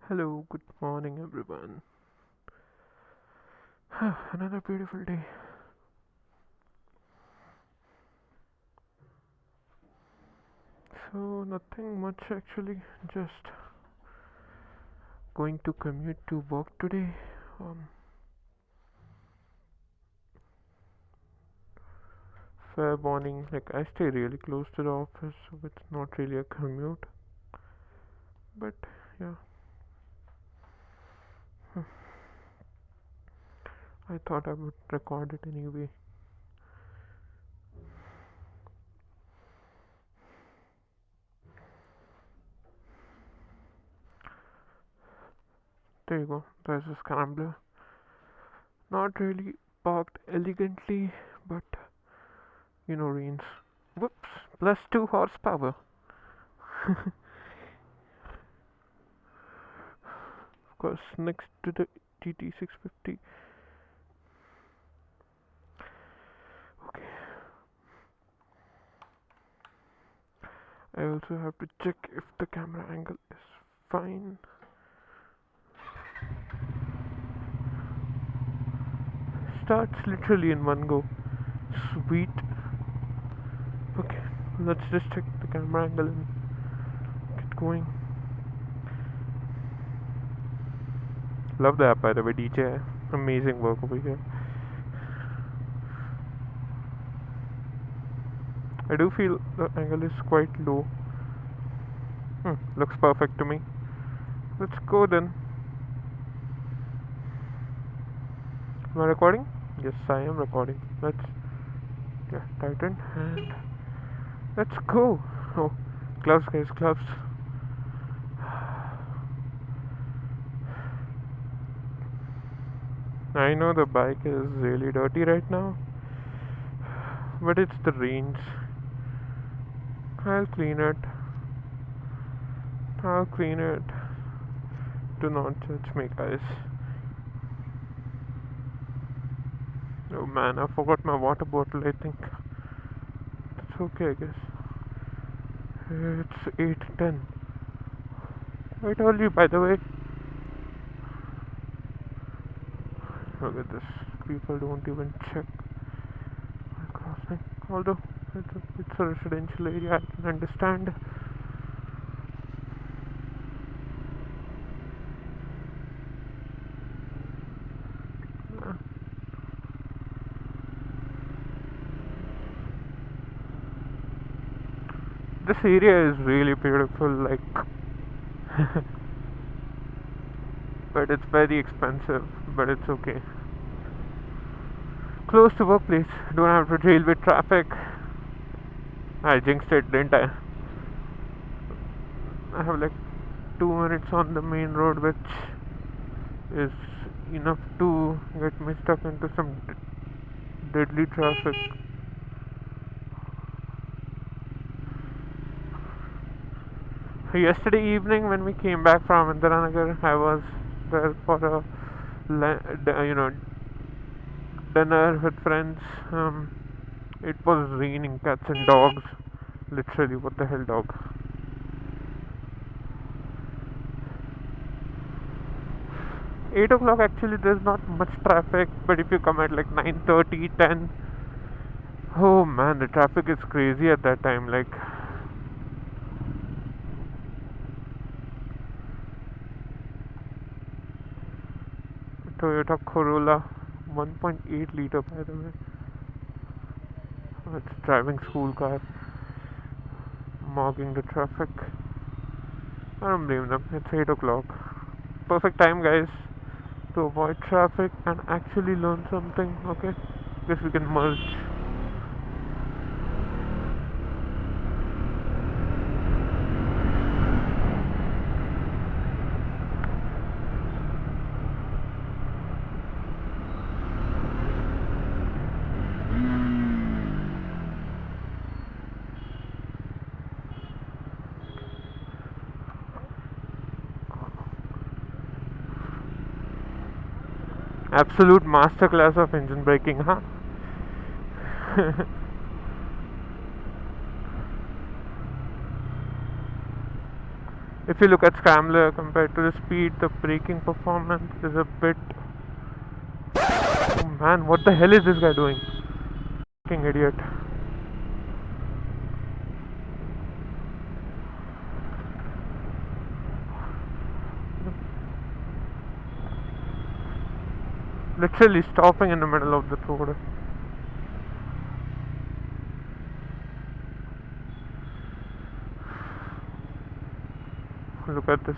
Hello, good morning, everyone. Another beautiful day. So, nothing much actually, just going to commute to work today. Um, Fair warning, like I stay really close to the office, so it's not really a commute, but yeah, I thought I would record it anyway. There you go, there's a Scrambler. Not really parked elegantly, but rains. Whoops, plus 2 horsepower. Of course, next to the GT650. Okay, I also have to check if the camera angle is fine. Starts literally in one go. Sweet. Okay, let's just check the camera angle and get going. Love the app, by the way, DJI. Amazing work over here. I do feel the angle is quite low. Looks perfect to me. Let's go then. Am I recording? Yes, I am recording. Let's tighten and let's go. Oh, gloves, guys, gloves. I know the bike is really dirty right now, but it's the range. I'll clean it. I'll clean it. Do not judge me, guys. Oh man, I forgot my water bottle, I think. It's okay, I guess. It's 8:10. I told you, by the way. Look at this. People don't even check my crossing. Although, it's a residential area, I can understand. Uh, This area is really beautiful, like, but it's very expensive, but it's okay. Close to workplace, don't have to deal with traffic. I jinxed it, didn't I? I have like 2 minutes on the main road, which is enough to get me stuck into some deadly traffic. Yesterday evening, when we came back from Indiranagar, I was there for a dinner with friends. It was raining cats and dogs. Literally, what the hell, dog? 8 o'clock, actually, there's not much traffic, but if you come at like 9:30, 10, oh man, the traffic is crazy at that time. Like, Toyota Corolla 1.8 liter, by the way. It's driving school car, mogging the traffic. I don't blame them. It's 8 o'clock. Perfect time, guys, to avoid traffic and actually learn something. Okay, guess we can merge. Absolute masterclass of engine braking, huh? If you look at Scrambler compared to the speed, the braking performance is a bit. Oh man, what the hell is this guy doing? Fucking idiot. Literally stopping in the middle of the road. Look at this.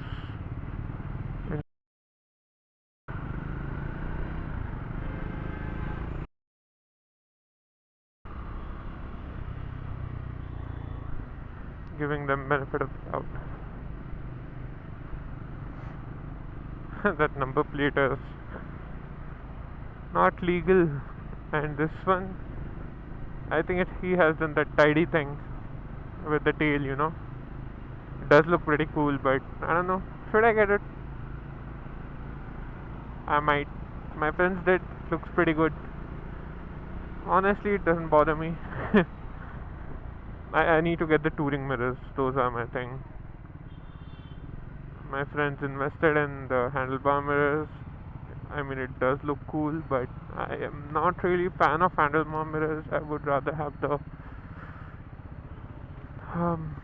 Giving them benefit of the doubt. That number plate is not legal, and this one, I think he has done that tidy thing with the tail, you know. It does look pretty cool, but I don't know. Should I get it? I might. My friends did. Looks pretty good. Honestly, it doesn't bother me. I need to get the touring mirrors. Those are my thing. My friends invested in the handlebar mirrors. I mean, it does look cool, but I am not really a fan of handlebar mirrors. I would rather have the um,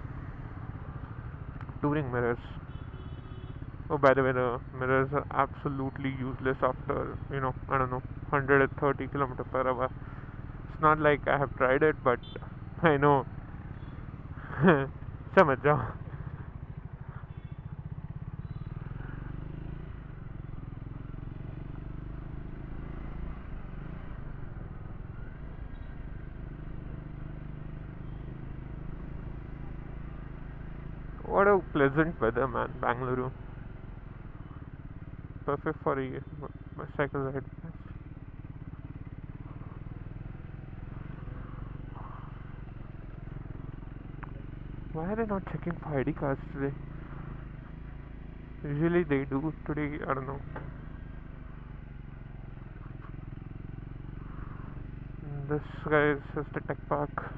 touring mirrors. Oh, by the way, the mirrors are absolutely useless after, I don't know, 130 kilometer per hour. It's not like I have tried it, but I know. समझ जाओ. What a pleasant weather, man, Bangalore. Perfect for a cycle ride. Why are they not checking for ID cards today? Usually they do. Today, I don't know. This guy is just a tech park.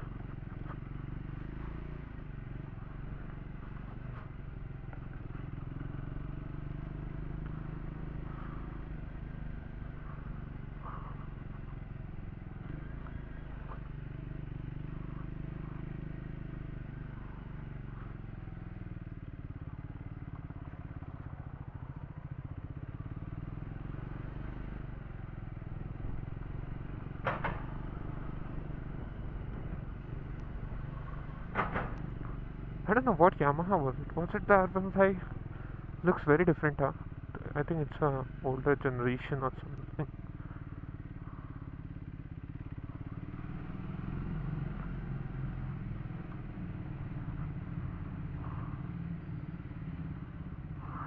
I don't know what Yamaha was it. Was it the R15? Looks very different, huh? I think it's a older generation or something.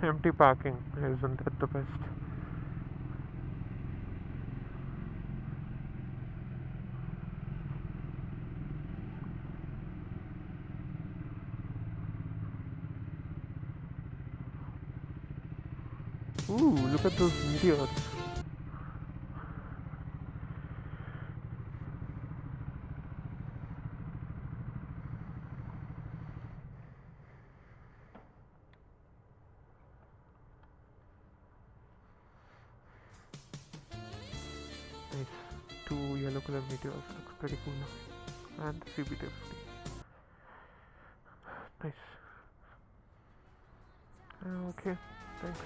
Empty parking, isn't that the best? Ooh, look at those meteors. Nice. Two yellow color meteors. Looks pretty cool now. And CBT50. Nice. Okay, thanks.